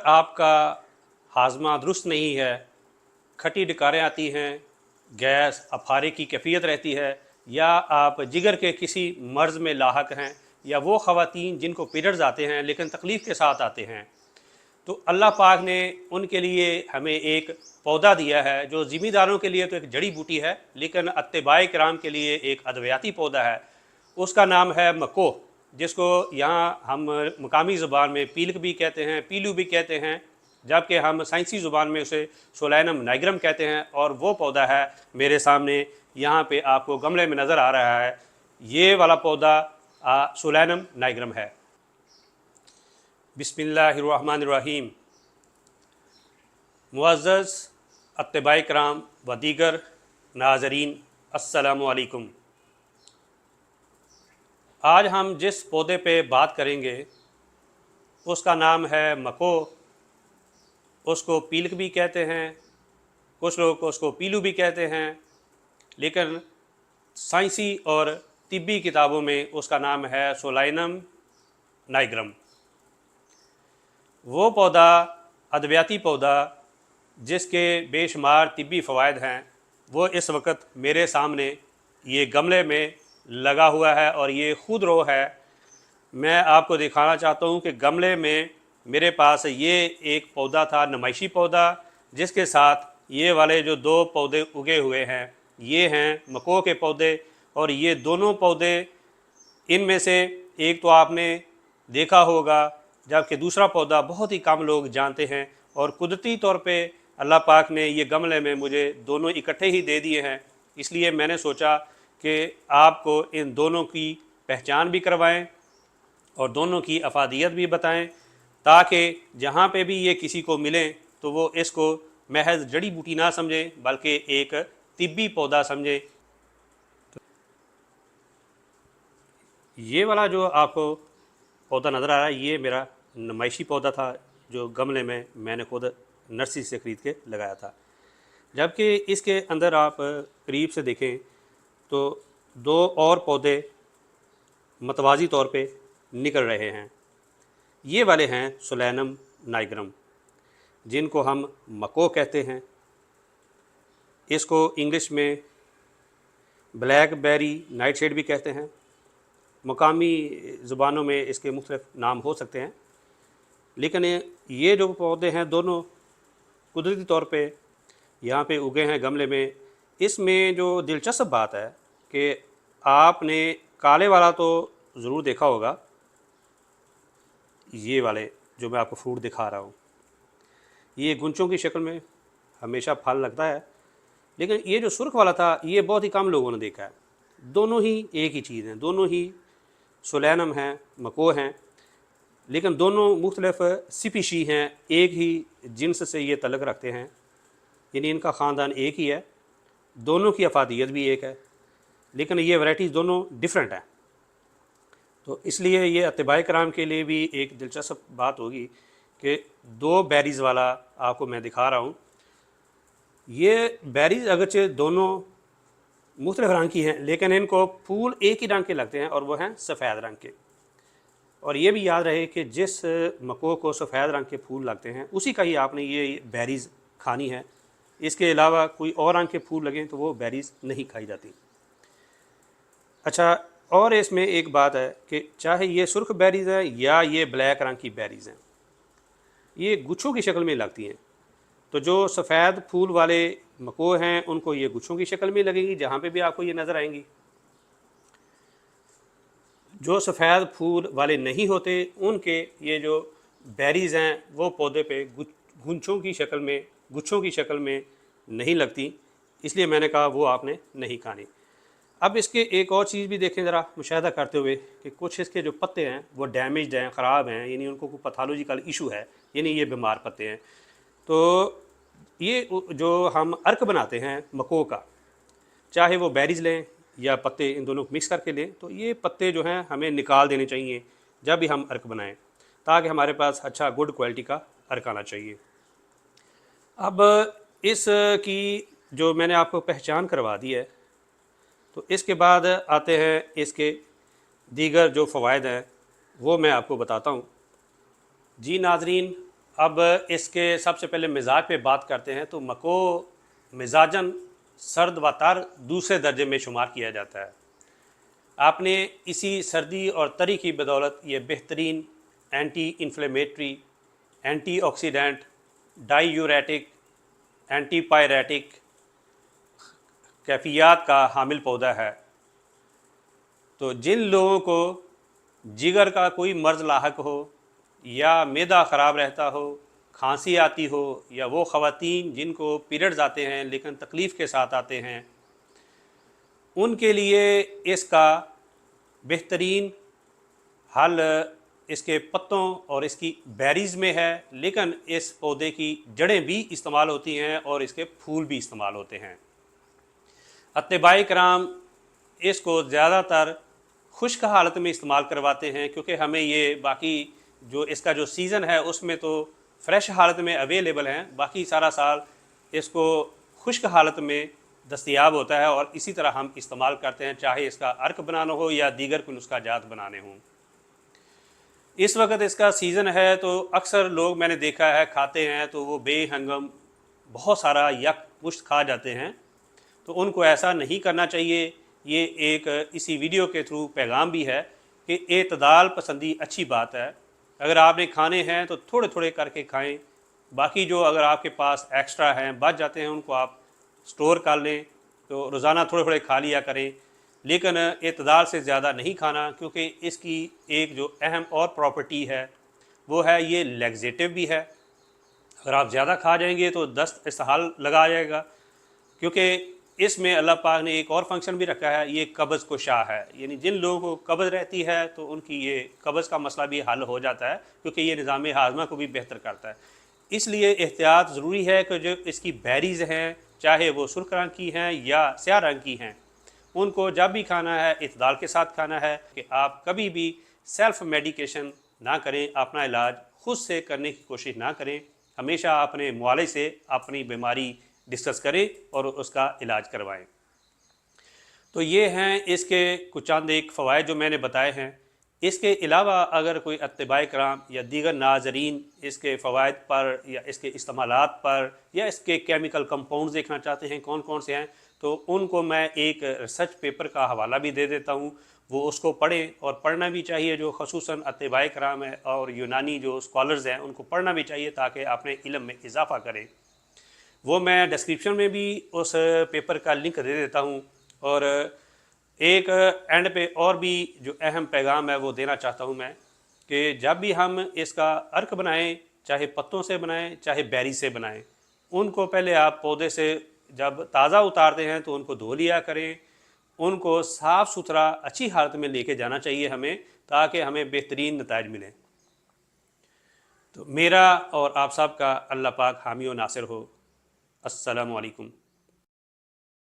आपका हाजमा दुरुस्त नहीं है, खट्टी डकारें आती हैं, गैस अफारे की कैफियत रहती है, या आप जिगर के किसी मर्ज़ में लाहक हैं, या वो ख़वातीन जिनको पीरियड्स आते हैं लेकिन तकलीफ़ के साथ आते हैं, तो अल्लाह पाक ने उनके लिए हमें एक पौधा दिया है जो ज़िम्मेदारों के लिए तो एक जड़ी बूटी है, लेकिन अत्तबाए किराम के लिए एक अद्वियाती पौधा है। उसका नाम है मको, जिसको यहाँ हम मकामी ज़ुबान में पीलक भी कहते हैं, पीलू भी कहते हैं, जबकि हम साइंसी ज़ुबान में उसे सोलैनम नाइग्रम कहते हैं। और वो पौधा है मेरे सामने यहाँ पे आपको गमले में नज़र आ रहा है, ये वाला पौधा सोलैनम नाइग्रम है। बिस्मिल्लाहिर्रहमानिर्रहीम। मुअज़्ज़ज़ अत्तबाए किराम व दीगर नाज़रीन, अस्सलामु अलैकुम। आज हम जिस पौधे पे बात करेंगे उसका नाम है मको। उसको पीलक भी कहते हैं, कुछ लोग उसको पीलू भी कहते हैं, लेकिन साइंसी और तिब्बी किताबों में उसका नाम है सोलाइनम नाइग्रम। वो पौधा अद्वियाती पौधा जिसके बेशुमार तिब्बी फ़वाइद हैं, वो इस वक्त मेरे सामने ये गमले में लगा हुआ है और ये खुद रो है। मैं आपको दिखाना चाहता हूँ कि गमले में मेरे पास ये एक पौधा था, नुमाइशी पौधा, जिसके साथ ये वाले जो दो पौधे उगे हुए हैं ये हैं मको के पौधे। और ये दोनों पौधे, इनमें से एक तो आपने देखा होगा, जबकि दूसरा पौधा बहुत ही कम लोग जानते हैं। और कुदरती तौर पे अल्लाह पाक ने ये गमले में मुझे दोनों इकट्ठे ही दे दिए हैं, इसलिए मैंने सोचा कि आपको इन दोनों की पहचान भी करवाएं और दोनों की अफादियत भी बताएं, ताकि जहाँ पे भी ये किसी को मिलें तो वो इसको महज जड़ी बूटी ना समझें बल्कि एक तिब्बी पौधा समझें। ये वाला जो आपको पौधा नज़र आ रहा है ये मेरा नुमाइशी पौधा था, जो गमले में मैंने खुद नर्सरी से ख़रीद के लगाया था। जबकि इसके अंदर आप करीब से देखें तो दो और पौधे मतवाज़ी तौर पे निकल रहे हैं। ये वाले हैं सोलैनम नाइग्रम, जिनको हम मको कहते हैं। इसको इंग्लिश में ब्लैकबेरी नाइटशेड भी कहते हैं। मकामी ज़ुबानों में इसके मुख्तलिफ नाम हो सकते हैं, लेकिन ये जो पौधे हैं दोनों कुदरती तौर पे यहाँ पे उगे हैं गमले में। इसमें जो दिलचस्प बात है कि आपने काले वाला तो ज़रूर देखा होगा, ये वाले जो मैं आपको फ्रूट दिखा रहा हूँ, ये गुंचों की शक्ल में हमेशा फल लगता है, लेकिन ये जो सुर्ख वाला था ये बहुत ही कम लोगों ने देखा है। दोनों ही एक ही चीज़ हैं, दोनों ही सोलैनम हैं, मको हैं, लेकिन दोनों मुख्तलिफ स्पीशी हैं, एक ही जिन्स से ये तल्लुक़ रखते हैं, यानी इनका ख़ानदान एक ही है, दोनों की अफादियत भी एक है, लेकिन ये वैराइटीज़ दोनों डिफरेंट हैं। तो इसलिए ये अत्तबाए किराम के लिए भी एक दिलचस्प बात होगी कि दो बेरीज़ वाला आपको मैं दिखा रहा हूँ। ये बेरीज़ अगरचे दोनों मुख्तलिफ रंग की हैं, लेकिन इनको फूल एक ही रंग के लगते हैं और वो हैं सफ़ेद रंग के। और ये भी याद रहे कि जिस मको को सफ़ेद रंग के फूल लगते हैं उसी का ही आपने ये बेरीज़ खानी है। इसके अलावा कोई और रंग के फूल लगें तो वो बेरीज़ नहीं खाई जाती। अच्छा, और इसमें एक बात है कि चाहे ये सुर्ख बेरीज़ है या ये ब्लैक रंग की बेरीज़ हैं, ये गुच्छों की शक्ल में लगती हैं। तो जो सफ़ेद फूल वाले मको हैं उनको ये गुच्छों की शक्ल में लगेंगी, जहाँ पे भी आपको ये नज़र आएंगी। जो सफ़ेद फूल वाले नहीं होते उनके ये जो बेरीज़ हैं वो पौधे पे गुच्छों की शक्ल में, गुच्छों की शक्ल में नहीं लगती, इसलिए मैंने कहा वो आपने नहीं खानी। अब इसके एक और चीज़ भी देखें ज़रा मुशाहिदा करते हुए कि कुछ इसके जो पत्ते हैं वो डैमेज्ड हैं, ख़राब हैं, यानी उनको कोई पैथोलॉजिकल इशू है, यानी ये बीमार पत्ते हैं। तो ये जो हम अर्क बनाते हैं मको का, चाहे वो बेरीज लें या पत्ते, इन दोनों को मिक्स करके लें, तो ये पत्ते जो हैं हमें निकाल देने चाहिए जब भी हम अर्क बनाएं, ताकि हमारे पास अच्छा गुड क्वालिटी का अर्क आना चाहिए। अब इसकी जो मैंने आपको पहचान करवा दी है, तो इसके बाद आते हैं इसके दीगर जो फ़वाइद हैं वो मैं आपको बताता हूँ। जी नाज़रीन, अब इसके सबसे पहले मिजाज पे बात करते हैं। तो मको मिजाजन सर्द व तर दूसरे दर्जे में शुमार किया जाता है। आपने इसी सर्दी और तरी की बदौलत ये बेहतरीन anti inflammatory, antioxidant, diuretic, antipyretic कैफियत का हामिल पौधा है। तो जिन लोगों को जिगर का कोई मर्ज़ लाहक हो या मैदा ख़राब रहता हो, खांसी आती हो, या वो ख़वातीन जिनको पीरियड्स आते हैं लेकिन तकलीफ़ के साथ आते हैं, उनके लिए इसका बेहतरीन हल इसके पत्तों और इसकी बेरीज़ में है। लेकिन इस पौधे की जड़ें भी इस्तेमाल होती हैं और इसके फूल भी इस्तेमाल होते हैं। अत्बाई कराम इसको ज़्यादातर खुश्क हालत में इस्तेमाल करवाते हैं, क्योंकि हमें ये बाकी जो इसका जो सीज़न है उसमें तो फ्रेश हालत में अवेलेबल हैं, बाकी सारा साल इसको खुश्क हालत में दस्तयाब होता है और इसी तरह हम इस्तेमाल करते हैं, चाहे इसका अर्क बनाना हो या दीगर कोई नुस्खा जात बनाने हों। इस वक्त इसका सीज़न है तो अक्सर लोग मैंने देखा है खाते हैं तो वो बेहंगम बहुत सारा यक पुष्ट खा जाते हैं। तो उनको ऐसा नहीं करना चाहिए। ये एक इसी वीडियो के थ्रू पैगाम भी है कि एतदाल पसंदी अच्छी बात है। अगर आपने खाने हैं तो थोड़े थोड़े करके खाएं, बाकी जो अगर आपके पास एक्स्ट्रा हैं बच जाते हैं उनको आप स्टोर कर लें, तो रोज़ाना थोड़े थोड़े खा लिया करें। लेकिन एतदाल से ज़्यादा नहीं खाना, क्योंकि इसकी एक जो अहम और प्रॉपर्टी है वो है ये लैक्सेटिव भी है। अगर आप ज़्यादा खा जाएंगे तो दस्त इसहाल लगा जाएगा, क्योंकि इसमें अल्लाह पाक ने एक और फंक्शन भी रखा है, ये कब्ज़ को शाह है। यानी जिन लोगों को कब्ज़ रहती है तो उनकी ये कब्ज़ का मसला भी हल हो जाता है, क्योंकि ये निज़ाम हाज़मा को भी बेहतर करता है। इसलिए एहतियात ज़रूरी है कि जो इसकी बेरीज़ हैं, चाहे वो सुर्ख रंग की हैं या स्याह रंग की हैं, उनको जब भी खाना है इतदाल के साथ खाना है। कि आप कभी भी सेल्फ मेडिकेशन ना करें, अपना इलाज खुद से करने की कोशिश ना करें। हमेशा अपने मुआलिज से अपनी बीमारी डिस्कस करें और उसका इलाज करवाएं। तो ये हैं इसके कुछ चंद एक फ़वाइद जो मैंने बताए हैं। इसके अलावा अगर कोई अत्बाई कराम या दीगर नाजरीन इसके फ़वाइद पर या इसके इस्तेमालात पर या इसके केमिकल कंपाउंड्स देखना चाहते हैं कौन कौन से हैं, तो उनको मैं एक रिसर्च पेपर का हवाला भी दे देता हूँ। वो उसको पढ़ें, और पढ़ना भी चाहिए। जो ख़ुसूसन अत्बाई कराम है और यूनानी जो स्कॉलर्स हैं उनको पढ़ना भी चाहिए, ताकि अपने इल्म में इजाफ़ा करें। वो मैं डिस्क्रिप्शन में भी उस पेपर का लिंक दे देता हूँ। और एक एंड पे और भी जो अहम पैगाम है वो देना चाहता हूँ मैं, कि जब भी हम इसका अर्क बनाएं, चाहे पत्तों से बनाएं चाहे बेरी से बनाएं, उनको पहले आप पौधे से जब ताज़ा उतारते हैं तो उनको धो लिया करें। उनको साफ़ सुथरा अच्छी हालत में लेके जाना चाहिए हमें, ताकि हमें बेहतरीन नताइज मिलें। तो मेरा और आप सब का अल्लाह पाक हामी व नासिर हो। अस्सलामु अलैकुम।